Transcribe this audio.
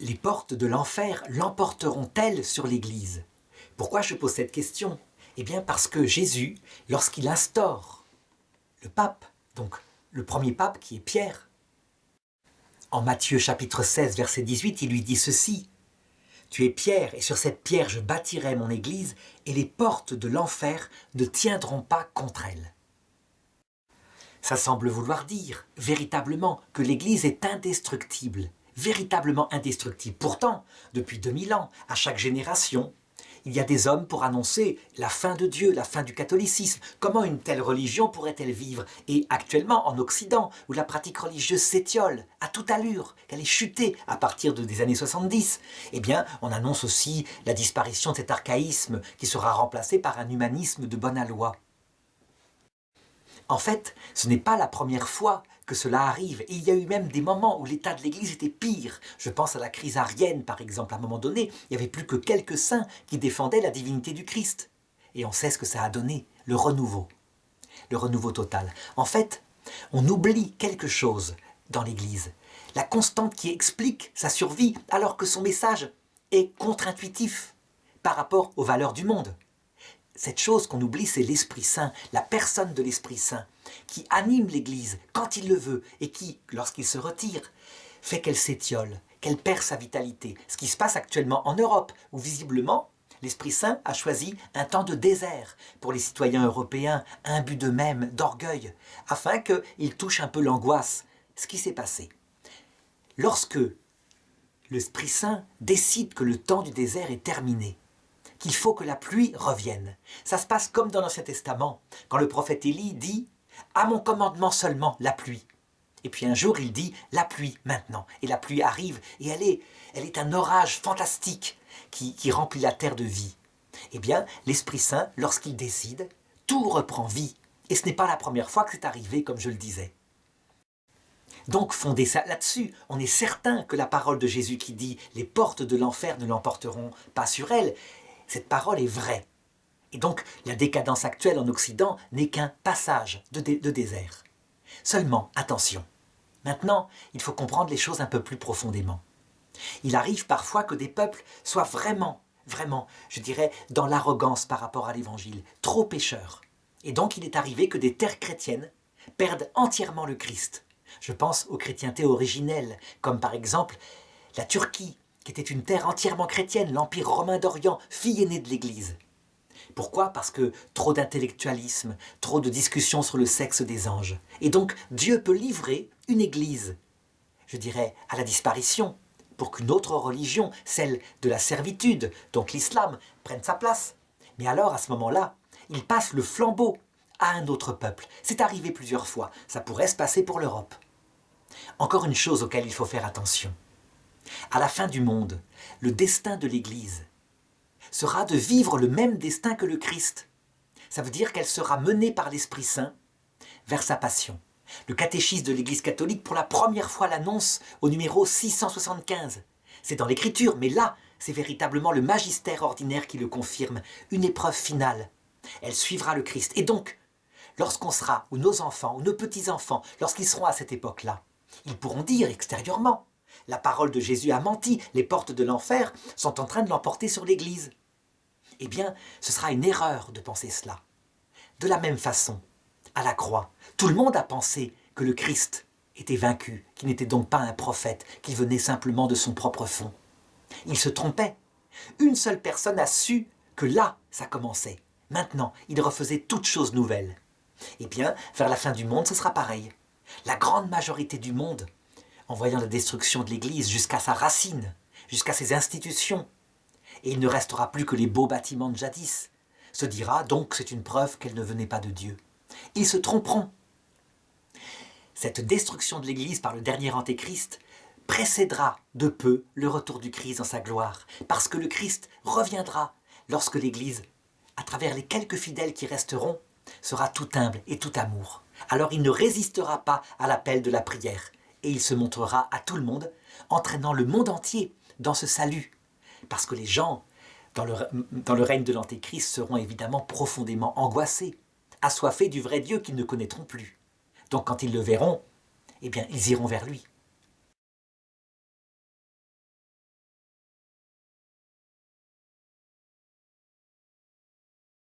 Les portes de l'enfer l'emporteront-elles sur l'Église? Pourquoi je pose cette question? Eh bien parce que Jésus, lorsqu'il instaure le pape, donc le premier pape qui est Pierre, en Matthieu chapitre 16, verset 18, il lui dit ceci: « Tu es Pierre, et sur cette pierre je bâtirai mon Église, et les portes de l'enfer ne tiendront pas contre elle. » Ça semble vouloir dire, véritablement, que l'Église est indestructible, véritablement indestructible. Pourtant, depuis 2000 ans, à chaque génération, il y a des hommes pour annoncer la fin de Dieu, la fin du catholicisme. Comment une telle religion pourrait-elle vivre? Et actuellement, en Occident, où la pratique religieuse s'étiole à toute allure, qu'elle est chutée à partir des années 70, eh bien, on annonce aussi la disparition de cet archaïsme qui sera remplacé par un humanisme de bonne aloi. En fait, ce n'est pas la première fois que cela arrive. Et il y a eu même des moments où l'état de l'Église était pire. Je pense à la crise arienne, par exemple. À un moment donné, il n'y avait plus que quelques saints qui défendaient la divinité du Christ. Et on sait ce que ça a donné, le renouveau total. En fait, on oublie quelque chose dans l'Église. La constante qui explique sa survie alors que son message est contre-intuitif par rapport aux valeurs du monde. Cette chose qu'on oublie, c'est l'Esprit Saint, la personne de l'Esprit Saint, qui anime l'Église quand il le veut et qui, lorsqu'il se retire, fait qu'elle s'étiole, qu'elle perd sa vitalité. Ce qui se passe actuellement en Europe, où visiblement, l'Esprit Saint a choisi un temps de désert pour les citoyens européens, imbus d'eux-mêmes, d'orgueil, afin qu'ils touchent un peu l'angoisse. Ce qui s'est passé. Lorsque l'Esprit Saint décide que le temps du désert est terminé, qu'il faut que la pluie revienne. Ça se passe comme dans l'Ancien Testament, quand le prophète Élie dit « À mon commandement seulement, la pluie ». Et puis un jour, il dit « La pluie, maintenant ». Et la pluie arrive, et elle est un orage fantastique qui remplit la terre de vie. Eh bien, l'Esprit Saint, lorsqu'il décide, tout reprend vie. Et ce n'est pas la première fois que c'est arrivé, comme je le disais. Donc, fondez ça là-dessus. On est certain que la parole de Jésus qui dit « Les portes de l'enfer ne l'emporteront pas sur elle », cette parole est vraie. Et donc, la décadence actuelle en Occident n'est qu'un passage de désert. Seulement, attention. Maintenant, il faut comprendre les choses un peu plus profondément. Il arrive parfois que des peuples soient vraiment, je dirais, dans l'arrogance par rapport à l'Évangile, trop pécheurs. Et donc, il est arrivé que des terres chrétiennes perdent entièrement le Christ. Je pense aux chrétientés originelles, comme par exemple la Turquie, qui était une terre entièrement chrétienne, l'Empire romain d'Orient, fille aînée de l'Église. Pourquoi? Parce que trop d'intellectualisme, trop de discussions sur le sexe des anges. Et donc, Dieu peut livrer une Église, je dirais, à la disparition, pour qu'une autre religion, celle de la servitude, donc l'islam, prenne sa place. Mais alors, à ce moment-là, il passe le flambeau à un autre peuple. C'est arrivé plusieurs fois. Ça pourrait se passer pour l'Europe. Encore une chose auquel il faut faire attention. À la fin du monde, le destin de l'Église sera de vivre le même destin que le Christ. Ça veut dire qu'elle sera menée par l'Esprit Saint vers sa passion. Le catéchisme de l'Église catholique, pour la première fois, l'annonce au numéro 675. C'est dans l'Écriture, mais là, c'est véritablement le magistère ordinaire qui le confirme, une épreuve finale. Elle suivra le Christ. Et donc, lorsqu'on sera, ou nos enfants, ou nos petits-enfants, lorsqu'ils seront à cette époque-là, ils pourront dire extérieurement: la parole de Jésus a menti, les portes de l'enfer sont en train de l'emporter sur l'Église. Eh bien, ce sera une erreur de penser cela. De la même façon, à la croix, tout le monde a pensé que le Christ était vaincu, qu'il n'était donc pas un prophète, qu'il venait simplement de son propre fond. Il se trompait. Une seule personne a su que là, ça commençait. Maintenant, il refaisait toutes choses nouvelles. Eh bien, vers la fin du monde, ce sera pareil. La grande majorité du monde, en voyant la destruction de l'Église jusqu'à sa racine, jusqu'à ses institutions, et il ne restera plus que les beaux bâtiments de jadis, se dira donc c'est une preuve qu'elle ne venait pas de Dieu. Ils se tromperont. Cette destruction de l'Église par le dernier Antéchrist précédera de peu le retour du Christ dans sa gloire, parce que le Christ reviendra lorsque l'Église, à travers les quelques fidèles qui resteront, sera tout humble et tout amour. Alors il ne résistera pas à l'appel de la prière, et il se montrera à tout le monde, entraînant le monde entier dans ce salut. Parce que les gens, dans le règne de l'Antéchrist, seront évidemment profondément angoissés, assoiffés du vrai Dieu qu'ils ne connaîtront plus. Donc quand ils le verront, eh bien, ils iront vers lui.